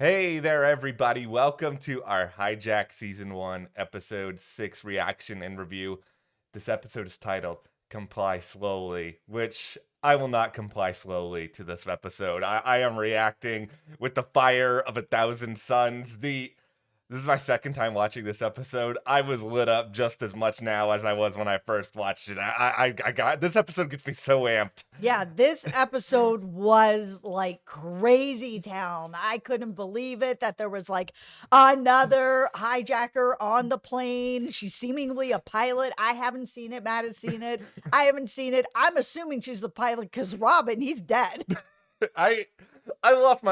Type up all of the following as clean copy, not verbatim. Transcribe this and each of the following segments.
Hey there, everybody. Welcome to our Hijack Season 1, Episode 6 reaction and review. This episode is titled Comply Slowly, which I will not comply slowly to this episode. I am reacting with the fire of 1,000 suns. This is my second time watching this episode. I was lit up just as much now as I was when I first watched it. I got this episode gets me so amped. Yeah, this episode was like crazy town. I couldn't believe it that there was like another hijacker on the plane. She's seemingly a pilot. I haven't seen it. Matt has seen it. I haven't seen it. I'm assuming she's the pilot because Robin, he's dead. I I lost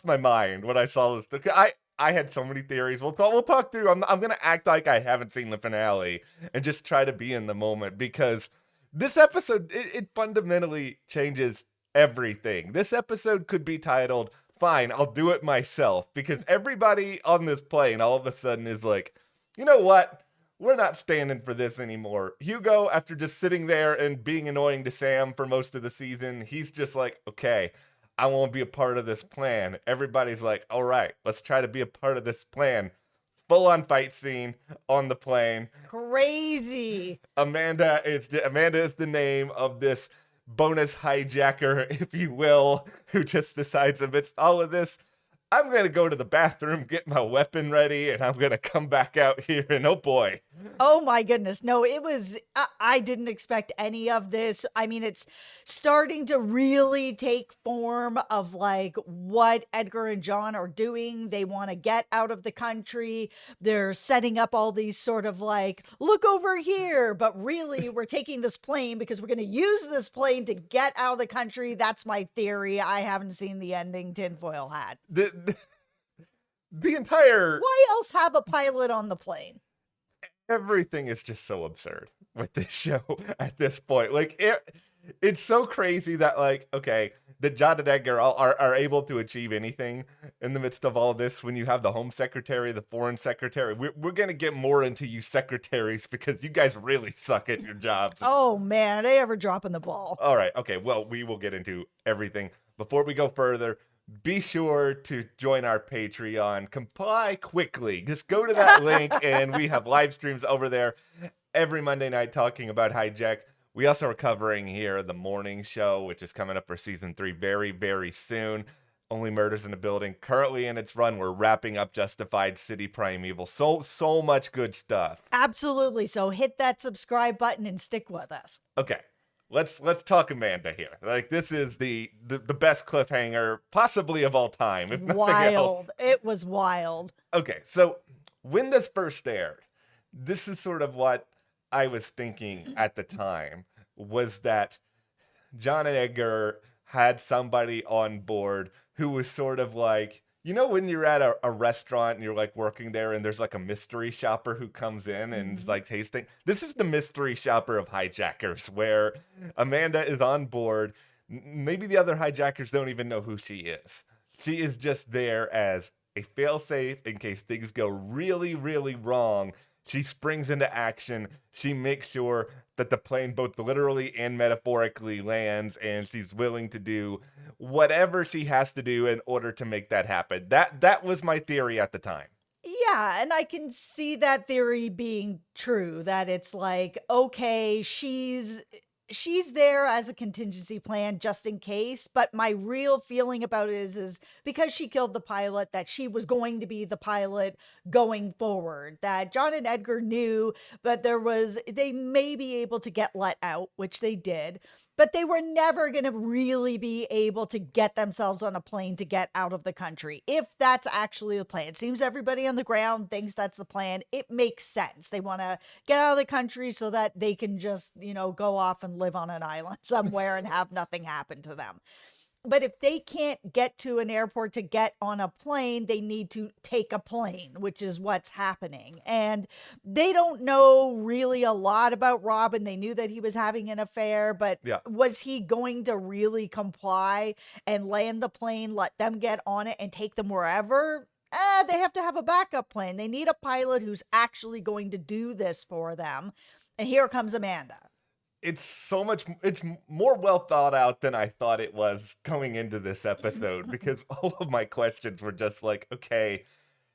my mind when I saw this. I had so many theories. We'll talk through. I'm gonna act like I haven't seen the finale and just try to be in the moment because this episode it fundamentally changes everything. This episode could be titled "Fine, I'll do it myself" because everybody on this plane all of a sudden is like, you know what? We're not standing for this anymore. Hugo, after just sitting there and being annoying to Sam for most of the season, he's just like, okay, I want to be a part of this plan. Everybody's like, all right, let's try to be a part of this plan. Full on fight scene on the plane. Crazy. Amanda is the name of this bonus hijacker, if you will, who just decides amidst all of this, I'm gonna go to the bathroom, get my weapon ready, and I'm gonna come back out here. And oh boy, Oh my goodness. No, it was, I didn't expect any of this. I mean, it's starting to really take form of like what Edgar and John are doing. They want to get out of the country. They're setting up all these sort of like, look over here. But really, we're taking this plane because we're going to use this plane to get out of the country. That's my theory. I haven't seen the ending tinfoil hat. the entire Why else have a pilot on the plane? everything is just so absurd with this show at this point. Like it's so crazy that like okay, that John and Edgar are able to achieve anything in the midst of all this. When you have the Home Secretary, the Foreign Secretary, we're gonna get more into you secretaries because you guys really suck at your jobs. Oh man, they ever dropping the ball. All right, okay. Well, we will get into everything. Before we go further, be sure to join our Patreon. Comply quickly. Just go to that link, and we have live streams over there every Monday night talking about Hijack. We also are covering here the morning show, which is coming up for season 3 very, very soon. Only Murders in the Building, currently in its run. We're wrapping up Justified City Primeval. So much good stuff. Absolutely. So hit that subscribe button and stick with us. Okay. Let's talk Amanda here. Like this is the best cliffhanger possibly of all time. If nothing else. Wild. It was wild. Okay, so when this first aired, this is sort of what I was thinking at the time was that John and Edgar had somebody on board who was sort of like, you know, when you're at a restaurant and you're like working there and there's like a mystery shopper who comes in and is like tasting. This is the mystery shopper of hijackers where Amanda is on board. Maybe the other hijackers don't even know who she is. She is just there as a failsafe in case things go really, really wrong. She springs into action. She makes sure that the plane both literally and metaphorically lands, and she's willing to do whatever she has to do in order to make that happen. That was my theory at the time. Yeah, and I can see that theory being true, that it's like, okay, she's there as a contingency plan just in case, but my real feeling about it is because she killed the pilot that she was going to be the pilot going forward, that John and Edgar knew that they may be able to get let out, which they did, but they were never going to really be able to get themselves on a plane to get out of the country. If that's actually the plan, it seems everybody on the ground thinks that's the plan. It makes sense. They want to get out of the country so that they can just, go off and live on an island somewhere and have nothing happen to them. But if they can't get to an airport to get on a plane, they need to take a plane, which is what's happening. And they don't know really a lot about Robin. They knew that he was having an affair, but Yeah. was he going to really comply and land the plane, let them get on it and take them wherever? They have to have a backup plan. They need a pilot who's actually going to do this for them. And here comes Amanda. it's more well thought out than I thought it was going into this episode, because all of my questions were just like, okay,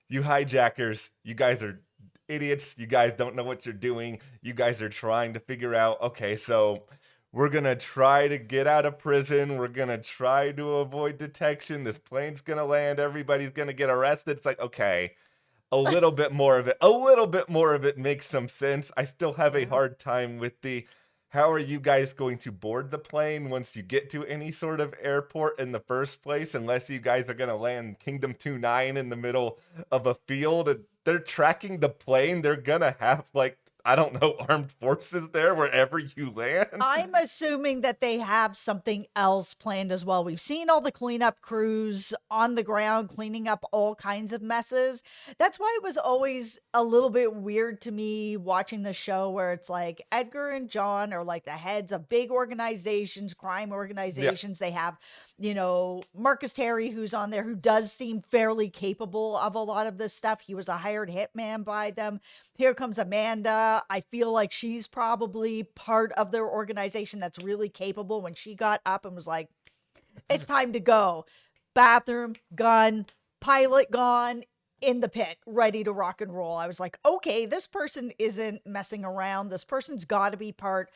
you hijackers, you guys are idiots. You guys don't know what you're doing. You guys are trying to figure out, okay, so we're going to try to get out of prison. We're going to try to avoid detection. This plane's going to land. Everybody's going to get arrested. It's like, okay, a little bit more of it makes some sense. I still have a Yeah. hard time with the how are you guys going to board the plane once you get to any sort of airport in the first place, unless you guys are going to land Kingdom 29 in the middle of a field and they're tracking the plane. They're going to have, like, I don't know, armed forces there wherever you land. I'm assuming that they have something else planned as well. We've seen all the cleanup crews on the ground cleaning up all kinds of messes. That's why it was always a little bit weird to me watching the show where it's like Edgar and John are like the heads of big organizations, crime organizations. They have, Marcus Terry, who's on there, who does seem fairly capable of a lot of this stuff. He was a hired hitman by them. Here comes Amanda. I feel like she's probably part of their organization that's really capable. When she got up and was like, it's time to go. Bathroom, gun, pilot gone, in the pit, ready to rock and roll. I was like, okay, this person isn't messing around. This person's got to be part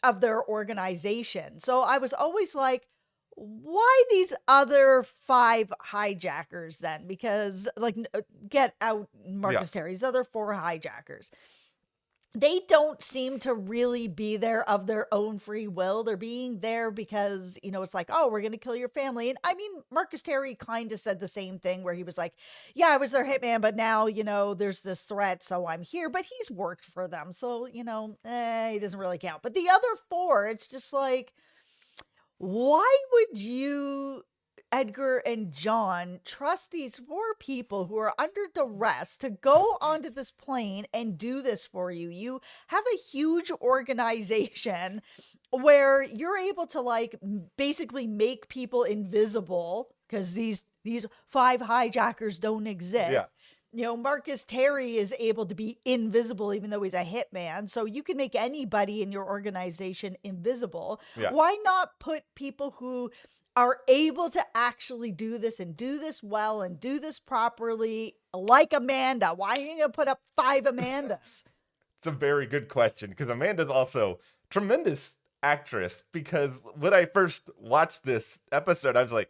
of their organization. So I was always like, why these other 5 hijackers then? Because get out Marcus Terry's other 4 hijackers. They don't seem to really be there of their own free will. They're being there because, it's like, oh, we're going to kill your family. And I mean, Marcus Terry kind of said the same thing where he was like, yeah, I was their hitman, but now, there's this threat, so I'm here. But he's worked for them. So, he doesn't really count. But the other 4, it's just like, why would you, Edgar and John, trust these 4 people who are under duress to go onto this plane and do this for you? You have a huge organization where you're able to basically make people invisible because these 5 hijackers don't exist. Yeah. Marcus Terry is able to be invisible even though he's a hitman. So you can make anybody in your organization invisible. Yeah. Why not put people who are able to actually do this and do this well and do this properly, like Amanda? Why are you going to put up 5 Amandas? It's a very good question, because Amanda's also tremendous actress. Because when I first watched this episode, I was like,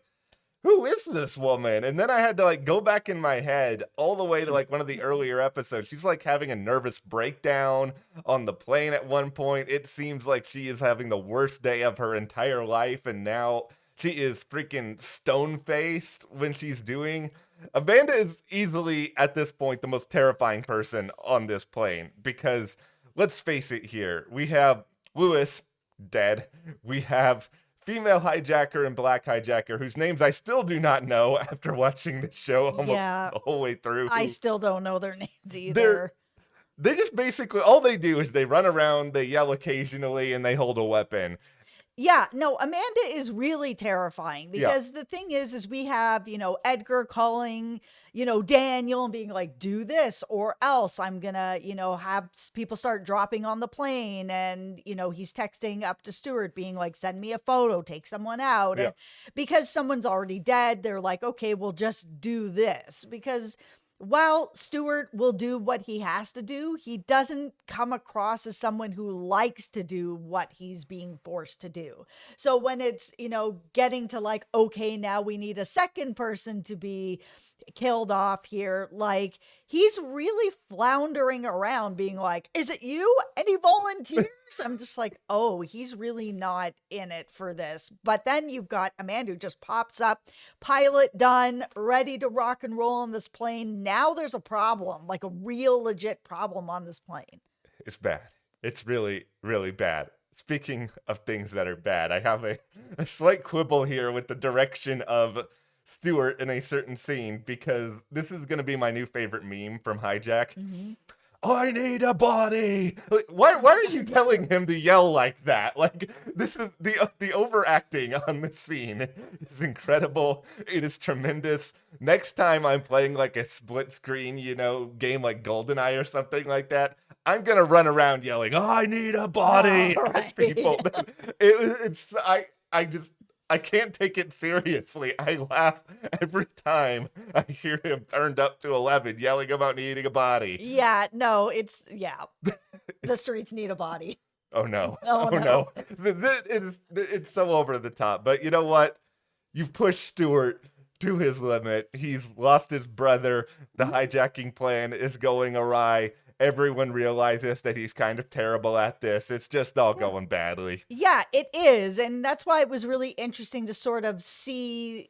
who is this woman? And then I had to go back in my head all the way to one of the earlier episodes. She's having a nervous breakdown on the plane at one point. It seems like she is having the worst day of her entire life, and now she is freaking stone-faced when she's doing. Amanda is easily, at this point, the most terrifying person on this plane, because let's face it here. We have Lewis, dead. We have female hijacker and black hijacker, whose names I still do not know after watching the show almost the whole way through. I still don't know their names either. They just basically, all they do is they run around, they yell occasionally, and they hold a weapon. Yeah, no, Amanda is really terrifying because the thing is we have, Edgar calling, Daniel and being like, do this or else I'm gonna, have people start dropping on the plane. And, he's texting up to Stuart being like, send me a photo, take someone out. Yeah. And because someone's already dead, they're like, okay, we'll just do this. Because while Stuart will do what he has to do, he doesn't come across as someone who likes to do what he's being forced to do. So when it's, getting to okay, now we need a second person to be killed off here, he's really floundering around being like, is it you? Any volunteers? I'm just like, oh, he's really not in it for this. But then you've got Amanda who just pops up, pilot done, ready to rock and roll on this plane. Now there's a problem, a real legit problem on this plane. It's bad. It's really, really bad. Speaking of things that are bad, I have a slight quibble here with the direction of Stuart in a certain scene, because this is going to be my new favorite meme from Hijack. Mm-hmm. I need a body. Why are you telling him to yell like that? This is the overacting on this scene is incredible. It is tremendous. Next time I'm playing a split screen, game like GoldenEye or something like that, I'm gonna run around yelling, "Oh, I need a body!" Oh, at right. people. It's I can't take it seriously. I laugh every time I hear him turned up to 11 yelling about needing a body. Yeah, no, the streets need a body. Oh no. Oh Oh no. no. It's so over the top. But you know what? You've pushed Stewart to his limit. He's lost his brother. The hijacking plan is going awry. Everyone realizes that he's kind of terrible at this. It's just all going badly. Yeah, it is. And that's why it was really interesting to sort of see,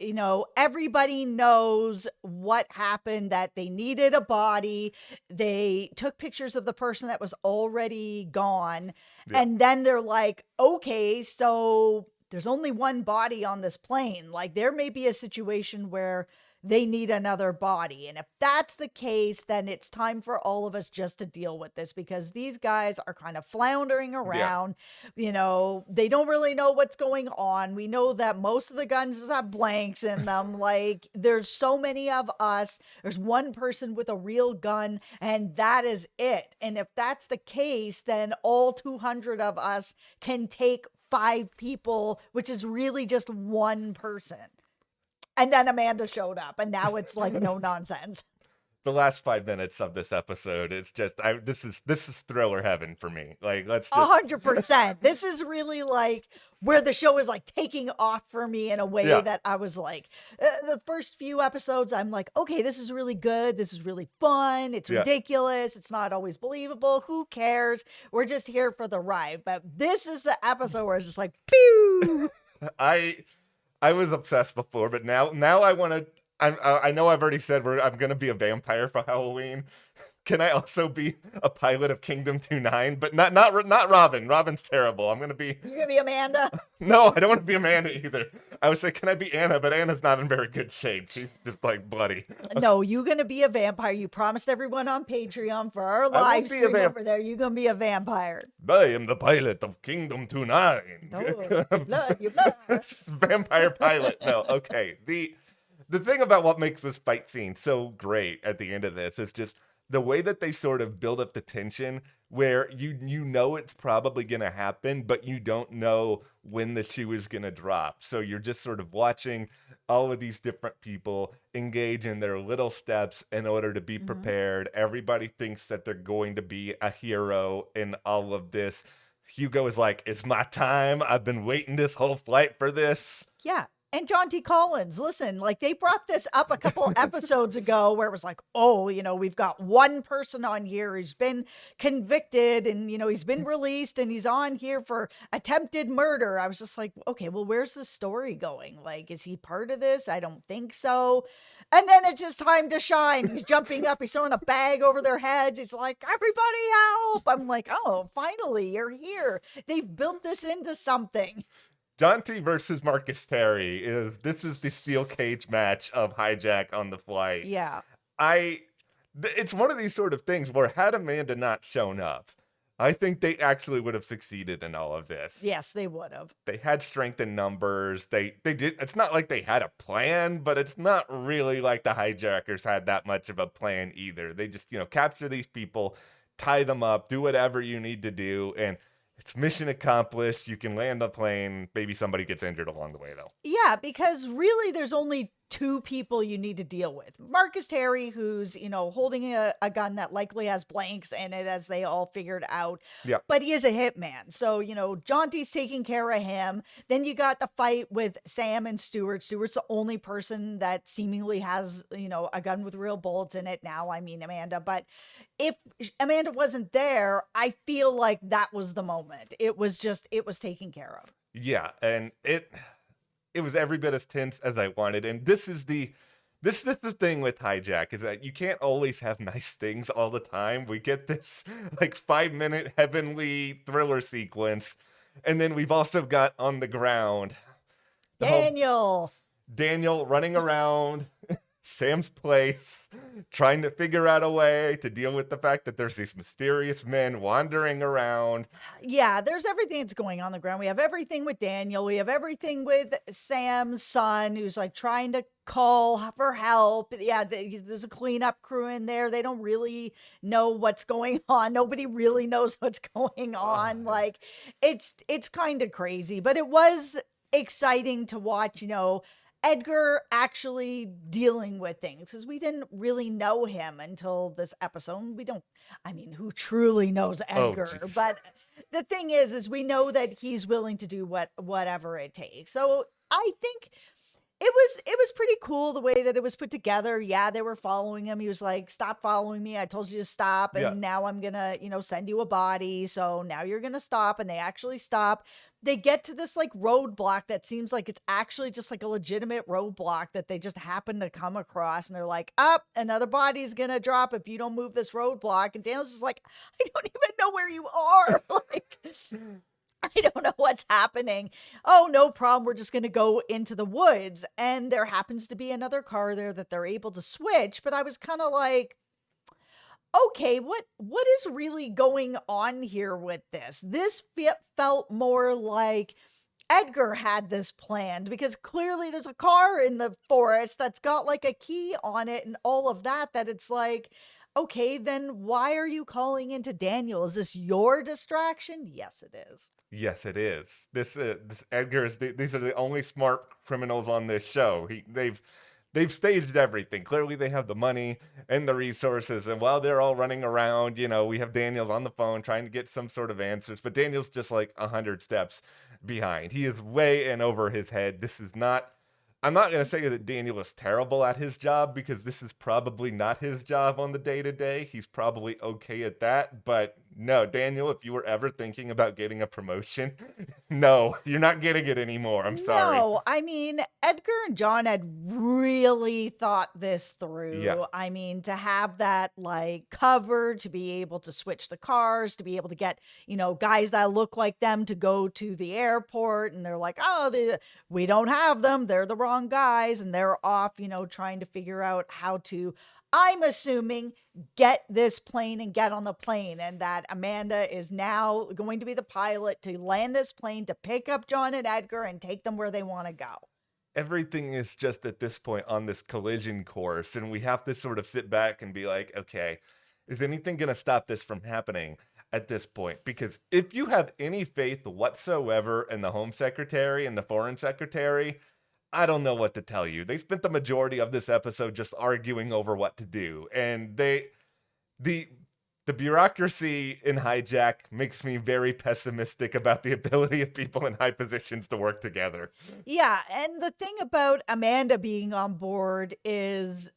everybody knows what happened, that they needed a body. They took pictures of the person that was already gone. Yeah. And then they're like, okay, so there's only one body on this plane. Like, there may be a situation where they need another body. And if that's the case, then it's time for all of us just to deal with this, because these guys are kind of floundering around. They don't really know what's going on. We know that most of the guns just have blanks in them. Like, there's so many of us. There's one person with a real gun, and that is it. And if that's the case, then all 200 of us can take 5 people, which is really just one person. And then Amanda showed up, and now it's like no nonsense. The last 5 minutes of this episode, it's just this is thriller heaven for me. Like, let's just 100%. This is really like where the show is like taking off for me in a way that I was like, the first few episodes, I'm like, okay, this is really good. This is really fun. It's ridiculous. It's not always believable. Who cares? We're just here for the ride. But this is the episode where it's just like, pew. I was obsessed before, but now I want to. I know I've already said I'm going to be a vampire for Halloween. Can I also be a pilot of Kingdom 29? But not Robin. Robin's terrible. You're gonna be Amanda. No, I don't want to be Amanda either. I would say, can I be Anna? But Anna's not in very good shape. She's just like bloody. No, you're gonna be a vampire. You promised everyone on Patreon for our live stream over there. You're gonna be a vampire. I am the pilot of Kingdom 29. Oh, you blood. Vampire pilot. No, okay. The thing about what makes this fight scene so great at the end of this is just the way that they sort of build up the tension, where you know it's probably going to happen, but you don't know when the shoe is going to drop. So you're just sort of watching all of these different people engage in their little steps in order to be prepared. Everybody thinks that they're going to be a hero in all of this. Hugo is like, it's my time. I've been waiting this whole flight for this. Yeah. And John T. Collins, listen, like they brought this up a couple episodes ago where it was like, oh, we've got one person on here who's been convicted and, he's been released and he's on here for attempted murder. I was just like, okay, well, where's the story going? Like, is he part of this? I don't think so. And then it's his time to shine. He's jumping up. He's throwing a bag over their heads. He's like, everybody help. I'm like, oh, finally, you're here. They've built this into something. John T versus Marcus Terry this is the steel cage match of Hijack on the flight. Yeah. It's one of these sort of things where had Amanda not shown up, I think they actually would have succeeded in all of this. Yes, they would have. They had strength in numbers. They did. It's not like they had a plan, but it's not really like the Hijackers had that much of a plan either. They just, capture these people, tie them up, do whatever you need to do, and it's mission accomplished. You can land the plane. Maybe somebody gets injured along the way, though. Yeah, because really there's only 2 people you need to deal with. Marcus Terry, who's, holding a gun that likely has blanks in it, as they all figured out. Yeah. But he is a hitman. So, Jaunty's taking care of him. Then you got the fight with Sam and Stewart. Stewart's the only person that seemingly has, a gun with real bullets in it. Now, I mean, Amanda. But if Amanda wasn't there, I feel like that was the moment. It was taken care of. Yeah, and it was every bit as tense as I wanted. And this is the thing with Hijack, is that you can't always have nice things all the time. We get this like 5-minute heavenly thriller sequence, and then we've also got on the ground Daniel running around Sam's place, trying to figure out a way to deal with the fact that there's these mysterious men wandering around. Yeah, there's everything that's going on the ground. We have everything with Daniel. We have everything with Sam's son, who's like trying to call for help. Yeah, there's a cleanup crew in there. They don't really know what's going on. Nobody really knows what's going on. Oh, Like, it's kind of crazy, but it was exciting to watch, Edgar actually dealing with things, because we didn't really know him until this episode. We don't, I mean, who truly knows oh, Edgar? jeez. But the thing is we know that he's willing to do whatever it takes. So I think it was pretty cool the way that it was put together. Yeah, they were following him. He was like, "Stop following me. I told you to stop, Yeah. and now I'm gonna, send you a body. So now you're gonna stop." And they actually stop. They get to this like roadblock that seems like it's actually just like a legitimate roadblock that they just happen to come across, and they're like, "Up, another body's gonna drop if you don't move this roadblock." And Daniel's just like, "I don't even know where you are." Like, I don't know what's happening. Oh, no problem. We're just going to go into the woods. And there happens to be another car there that they're able to switch. But I was kind of like, okay, what is really going on here with this? This felt more like Edgar had this planned, because clearly there's a car in the forest that's got like a key on it and all of that, that it's like, okay, then why are you calling into Daniel? Is this your distraction? Yes, it is. Yes, it is. This Edgar is. These are the only smart criminals on this show. They've staged everything. Clearly, they have the money and the resources. And while they're all running around, we have Daniel's on the phone trying to get some sort of answers. But Daniel's just like 100 steps behind. He is way in over his head. This is not. I'm not going to say that Daniel is terrible at his job, because this is probably not his job on the day to day. He's probably okay at that. But no, Daniel, if you were ever thinking about getting a promotion, no, you're not getting it anymore. I'm sorry. No, I mean, Edgar and John had really thought this Yeah. through. I mean, to have that like cover, to be able to switch the cars, to be able to get, guys that look like them to go to the airport, and they're like, "Oh, we don't have them. They're the wrong guys." And they're off, trying to figure out how to, I'm assuming, get this plane and get on the plane, and that Amanda is now going to be the pilot to land this plane to pick up John and Edgar and take them where they want to go. Everything is just at this point on this collision course, and we have to sort of sit back and be like, okay, is anything going to stop this from happening at this point? Because if you have any faith whatsoever in the Home Secretary and the Foreign Secretary, I don't know what to tell you. They spent the majority of this episode just arguing over what to do, and the bureaucracy in Hijack makes me very pessimistic about the ability of people in high positions to work together. Yeah, and the thing about Amanda being on board is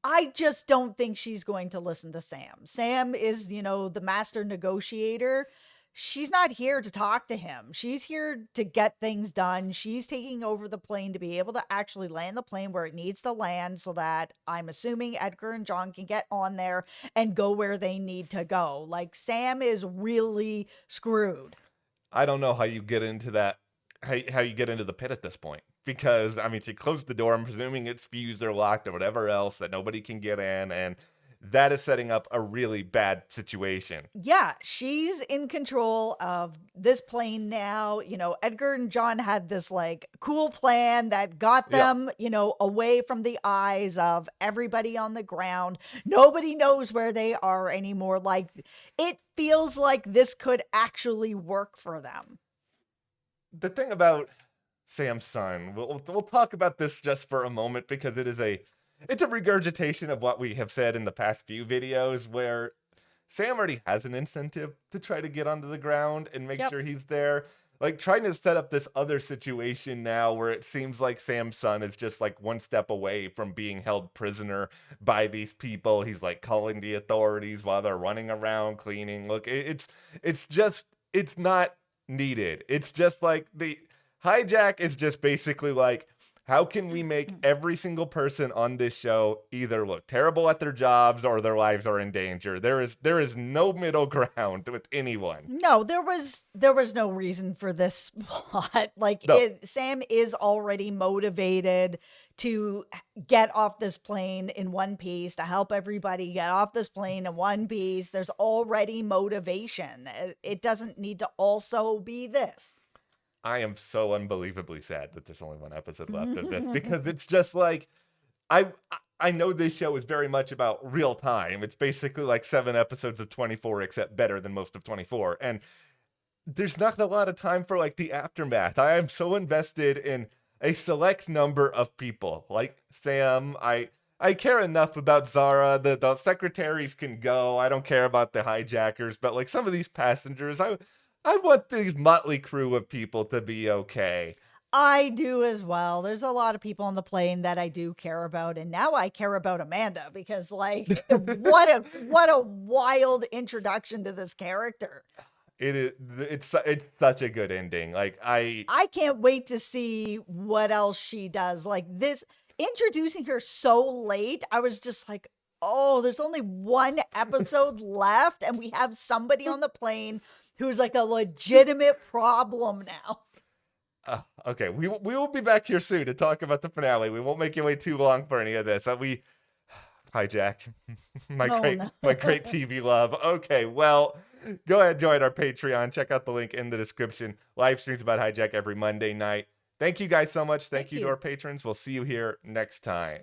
I just don't think she's going to listen to Sam. Sam is, the master negotiator. She's not here to talk to him. She's here to get things done. She's taking over the plane to be able to actually land the plane where it needs to land, so that I'm assuming Edgar and John can get on there and go where they need to go. Like, Sam is really screwed. I don't know how you get into that, how you get into the pit at this point. Because, I mean, she closed the door. I'm presuming it's fused or locked or whatever else that nobody can get in. And that is setting up a really bad situation. Yeah, she's in control of this plane now. Edgar and John had this like cool plan that got Yeah. them, away from the eyes of everybody on the ground. Nobody knows where they are anymore. Like, it feels like this could actually work for them. The thing about Sam's son, we'll talk about this just for a moment, because it's a regurgitation of what we have said in the past few videos, where Sam already has an incentive to try to get onto the ground and make Yep. sure he's there. Like, trying to set up this other situation now where it seems like Sam's son is just like one step away from being held prisoner by these people. He's like calling the authorities while they're running around cleaning. Look, it's not needed. It's just like the Hijack is just basically like, how can we make every single person on this show either look terrible at their jobs or their lives are in danger? There is no middle ground with anyone. No, there was no reason for this plot. Like, No. Sam is already motivated to get off this plane in one piece, to help everybody get off this plane in one piece. There's already motivation. It doesn't need to also be this. I am so unbelievably sad that there's only one episode left of this because it's just like I I know this show is very much about real time. It's basically like 7 episodes of 24 except better than most of 24. And there's not a lot of time for like the aftermath. I am so invested in a select number of people like Sam. I care enough about Zara. The secretaries can go. I don't care about the hijackers, but like some of these passengers, I want these motley crew of people to be okay. I do as well. There's a lot of people on the plane that I do care about, and now I care about Amanda because, like, what a wild introduction to this character. It's such a good ending. Like I can't wait to see what else she does. Like this, introducing her so late, I was just like, oh, there's only one episode left, and we have somebody on the plane who's like a legitimate problem now. Okay, we will be back here soon to talk about the finale. We won't make you wait too long for any of this. Hijack, my great TV love. Okay, well, go ahead, join our Patreon. Check out the link in the description. Live streams about Hijack every Monday night. Thank you guys so much. Thank you to our patrons. We'll see you here next time.